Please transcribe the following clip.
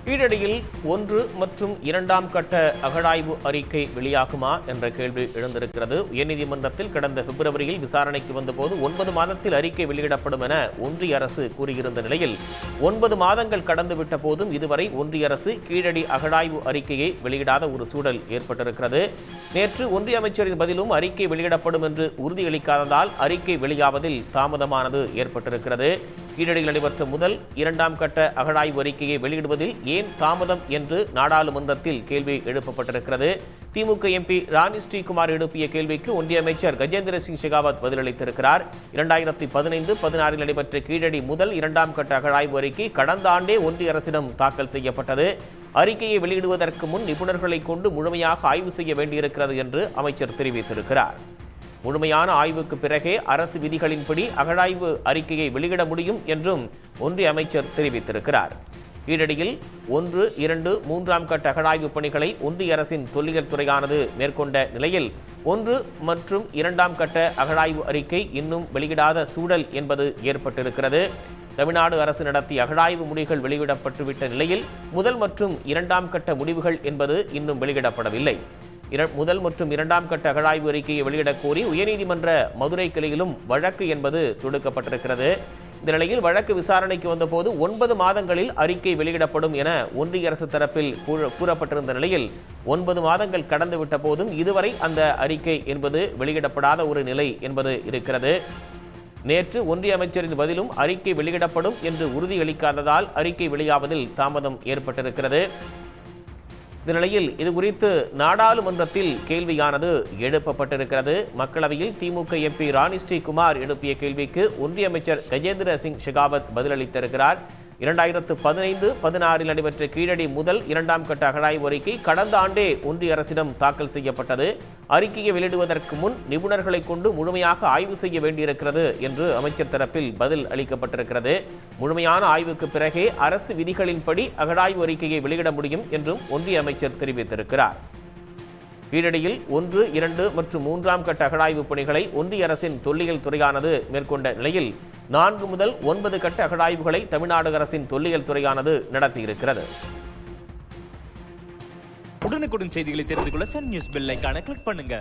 கீழடியில் 1 மற்றும் 2ஆம் கட்ட அகழாய்வு அறிக்கை வெளியாகுமா என்ற கேள்வி எழுந்திருக்கிறது. உயர்நீதிமன்றத்தில் கடந்த பிப்ரவரியில் விசாரணைக்கு வந்தபோது 9 மாதத்தில் அறிக்கை வெளியிடப்படும் என ஒன்றிய அரசு கூறியிருந்த நிலையில் 9 மாதங்கள் கடந்துவிட்ட போதும் இதுவரை ஒன்றிய அரசு கீழடி அகழாய்வு அறிக்கையை வெளியிடாத ஒரு சூழல் ஏற்பட்டிருக்கிறது. நேற்று ஒன்றிய அமைச்சரின் பதிலும் அறிக்கை வெளியிடப்படும் என்று உறுதியளிக்காததால் அறிக்கை வெளியாவதில் தாமதமானது ஏற்பட்டிருக்கிறது. கீழடியில் நடைபெற்ற முதல் 2ஆம் கட்ட அகழாய்வு அறிக்கையை வெளியிடுவதில் ஏன் தாமதம் என்று நாடாளுமன்றத்தில் கேள்வி எழுப்பப்பட்டிருக்கிறது. திமுக எம்பி ராணி ஸ்ரீகுமார் எழுப்பிய கேள்விக்கு ஒன்றிய அமைச்சர் கஜேந்திர சிங் ஷெகாவத் பதிலளித்திருக்கிறார். 2015-16 நடைபெற்ற கீழடி முதல் 2ஆம் கட்ட அகழாய்வு அறிக்கை கடந்த ஆண்டே ஒன்றிய அரசிடம் தாக்கல் செய்யப்பட்டது. அறிக்கையை வெளியிடுவதற்கு முன் நிபுணர்களை கொண்டு முழுமையாக ஆய்வு செய்ய வேண்டியிருக்கிறது என்று அமைச்சர் தெரிவித்திருக்கிறார். முழுமையான ஆய்வுக்கு பிறகே அரசு விதிகளின்படி அகழாய்வு அறிக்கையை வெளியிட முடியும் என்றும் ஒன்றிய அமைச்சர் தெரிவித்திருக்கிறார். கீழடியில் 1, 2, 3ஆம் கட்ட அகழாய்வு பணிகளை ஒன்றிய அரசின் தொல்லியல் துறையானது மேற்கொண்ட நிலையில் 1 மற்றும் 2ஆம் கட்ட அகழாய்வு அறிக்கை இன்னும் வெளியிடாத சூழல் என்பது ஏற்பட்டிருக்கிறது. தமிழ்நாடு அரசு நடத்திய அகழாய்வு முடிவுகள் வெளியிடப்பட்டுவிட்ட நிலையில் முதல் மற்றும் 2ஆம் கட்ட முடிவுகள் என்பது இன்னும் வெளியிடப்படவில்லை. முதல் மற்றும் 2ஆம் கட்ட அகழாய்வு அறிக்கையை வெளியிடக் கோரி உயர்நீதிமன்ற மதுரை கிளையிலும் வழக்கு என்பது தொடுக்கப்பட்டிருக்கிறது. இந்த நிலையில் வழக்கு விசாரணைக்கு வந்தபோது 9 மாதங்களில் அறிக்கை வெளியிடப்படும் என ஒன்றிய அரசு தரப்பில் கூறப்பட்டிருந்த நிலையில் 9 மாதங்கள் கடந்துவிட்ட போதும் இதுவரை அந்த அறிக்கை என்பது வெளியிடப்படாத ஒரு நிலை என்பது இருக்கிறது. நேற்று ஒன்றிய அமைச்சரின் பதிலும் அறிக்கை வெளியிடப்படும் என்று உறுதியளிக்காததால் அறிக்கை வெளியாவதில் தாமதம் ஏற்பட்டிருக்கிறது. இந்த நிலையில் இது குறித்து நாடாளுமன்றத்தில் கேள்வியானது எழுப்பப்பட்டிருக்கிறது. மக்களவையில் திமுக எம்பி ராணி ஸ்ரீகுமார் எழுப்பிய கேள்விக்கு ஒன்றிய அமைச்சர் கஜேந்திர சிங் ஷெகாவத் பதிலளித்திருக்கிறார். 2015-16 நடைபெற்ற கீழடி முதல் 2ஆம் கட்ட அகழாய்வு அறிக்கை கடந்த ஆண்டே ஒன்றிய அரசிடம் தாக்கல் செய்யப்பட்டது. அறிக்கையை வெளியிடுவதற்கு முன் நிபுணர்களை கொண்டு முழுமையாக ஆய்வு செய்ய வேண்டியிருக்கிறது என்று அமைச்சர் தரப்பில் பதில் அளிக்கப்பட்டிருக்கிறது. முழுமையான ஆய்வுக்கு பிறகே அரசு விதிகளின்படி அகழாய்வு அறிக்கையை வெளியிட முடியும் என்றும் ஒன்றிய அமைச்சர் தெரிவித்திருக்கிறார். கீழடியில் 1, 2 மற்றும் 3ஆம் கட்ட அகழாய்வு பணிகளை ஒன்றிய அரசின் தொல்லியல் துறையானது மேற்கொண்ட நிலையில் 4 முதல் 9 கட்ட அகழாய்வுகளை தமிழ்நாடு அரசின் தொல்லியல் துறையானது நடத்தியிருக்கிறது. உடனுக்குடன் செய்திகளை தெரிந்து கொள்ள சன் நியூஸ் பெல் ஐகானை கிளிக் பண்ணுங்க.